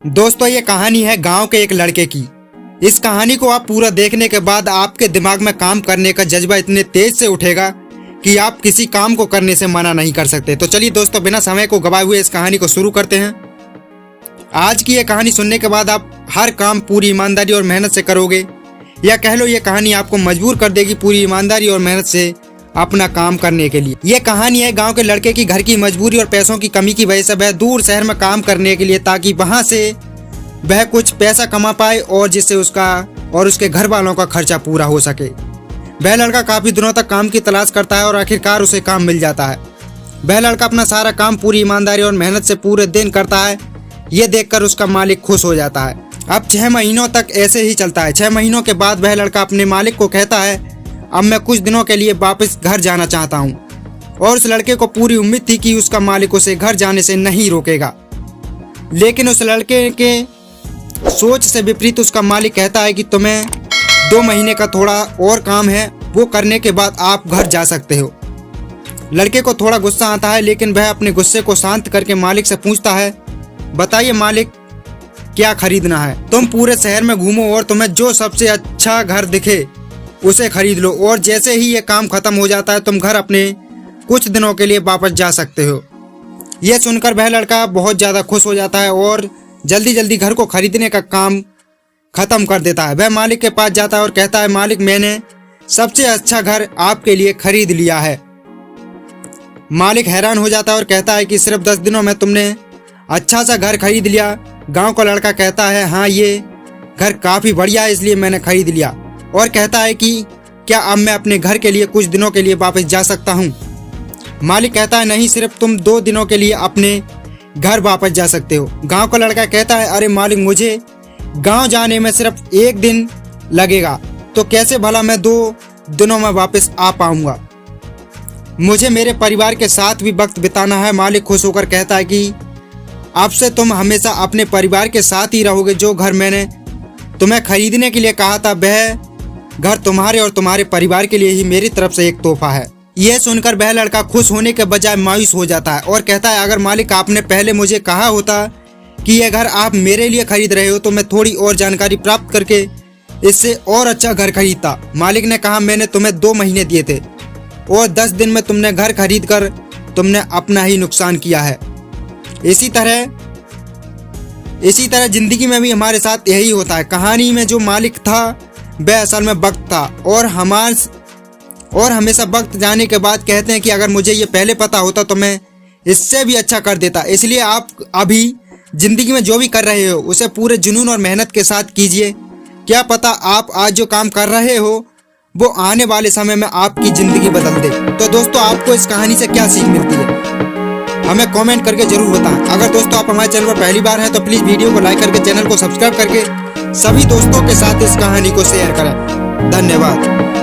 दोस्तों ये कहानी है गांव के एक लड़के की। इस कहानी को आप पूरा देखने के बाद आपके दिमाग में काम करने का जज्बा इतने तेज से उठेगा कि आप किसी काम को करने से मना नहीं कर सकते। तो चलिए दोस्तों, बिना समय को गवाए हुए इस कहानी को शुरू करते हैं। आज की ये कहानी सुनने के बाद आप हर काम पूरी ईमानदारी और मेहनत से करोगे, या कह लो ये कहानी आपको मजबूर कर देगी पूरी ईमानदारी और मेहनत से अपना काम करने के लिए। ये कहानी है गांव के लड़के की। घर की मजबूरी और पैसों की कमी की वजह से वह दूर शहर में काम करने के लिए, ताकि वहां से वह कुछ पैसा कमा पाए और जिससे उसका और उसके घर वालों का खर्चा पूरा हो सके। वह लड़का काफी दिनों तक काम की तलाश करता है और आखिरकार उसे काम मिल जाता है। वह लड़का अपना सारा काम पूरी ईमानदारी और मेहनत से पूरे दिन करता है। ये देखकर उसका मालिक खुश हो जाता है। अब 6 महीनों तक ऐसे ही चलता है। 6 महीनों के बाद वह लड़का अपने मालिक को कहता है, अब मैं कुछ दिनों के लिए वापस घर जाना चाहता हूँ। और उस लड़के को पूरी उम्मीद थी कि उसका मालिक उसे घर जाने से नहीं रोकेगा, लेकिन उस लड़के के सोच से विपरीत उसका मालिक कहता है कि तुम्हें 2 महीने का थोड़ा और काम है, वो करने के बाद आप घर जा सकते हो। लड़के को थोड़ा गुस्सा आता है, लेकिन वह अपने गुस्से को शांत करके मालिक से पूछता है, बताइए मालिक, क्या खरीदना है? तुम पूरे शहर में घूमो और तुम्हें जो सबसे अच्छा घर दिखे उसे खरीद लो, और जैसे ही ये काम खत्म हो जाता है तुम घर अपने कुछ दिनों के लिए वापस जा सकते हो। यह सुनकर वह लड़का बहुत ज़्यादा खुश हो जाता है और जल्दी जल्दी घर को खरीदने का काम खत्म कर देता है। वह मालिक के पास जाता है और कहता है, मालिक, मैंने सबसे अच्छा घर आपके लिए खरीद लिया है। मालिक हैरान हो जाता है और कहता है कि सिर्फ 10 दिनों में तुमने अच्छा सा घर खरीद लिया? गांव का लड़का कहता है, हाँ, ये घर काफ़ी बढ़िया है, इसलिए मैंने खरीद लिया। और कहता है कि क्या अब मैं अपने घर के लिए कुछ दिनों के लिए वापस जा सकता हूँ? मालिक कहता है, नहीं, सिर्फ तुम 2 दिनों के लिए अपने घर वापस जा सकते हो। गांव का लड़का कहता है, अरे मालिक, मुझे गांव जाने में सिर्फ 1 दिन लगेगा, तो कैसे भला मैं 2 दिनों में वापस आ पाऊंगा? मुझे मेरे परिवार के साथ भी वक्त बिताना है। मालिक खुश होकर कहता है कि अब से तुम हमेशा अपने परिवार के साथ ही रहोगे। जो घर मैंने तुम्हें खरीदने के लिए कहा था, वह घर तुम्हारे और तुम्हारे परिवार के लिए ही मेरी तरफ से एक तोहफा है। यह सुनकर वह लड़का खुश होने के बजाय मायूस हो जाता है और कहता है, अगर मालिक आपने पहले मुझे कहा होता कि यह घर आप मेरे लिए खरीद रहे हो, तो मैं थोड़ी और जानकारी प्राप्त करके इससे और अच्छा घर खरीदता। मालिक ने कहा, मैंने तुम्हें 2 महीने दिए थे और 10 दिन में तुमने घर खरीद कर तुमने अपना ही नुकसान किया है। इसी तरह जिंदगी में भी हमारे साथ यही होता है। कहानी में जो मालिक था वह असल में वक्त था, और हमेशा वक्त जाने के बाद कहते हैं कि अगर मुझे ये पहले पता होता तो मैं इससे भी अच्छा कर देता। इसलिए आप अभी जिंदगी में जो भी कर रहे हो उसे पूरे जुनून और मेहनत के साथ कीजिए। क्या पता आप आज जो काम कर रहे हो वो आने वाले समय में आपकी ज़िंदगी बदल दे। तो दोस्तों, आपको इस कहानी से क्या सीख मिलती है हमें कमेंट करके जरूर बताएं। अगर दोस्तों आप हमारे चैनल पर पहली बार हैं तो प्लीज़ वीडियो को लाइक करके चैनल को सब्सक्राइब करके सभी दोस्तों के साथ इस कहानी को शेयर करें। धन्यवाद।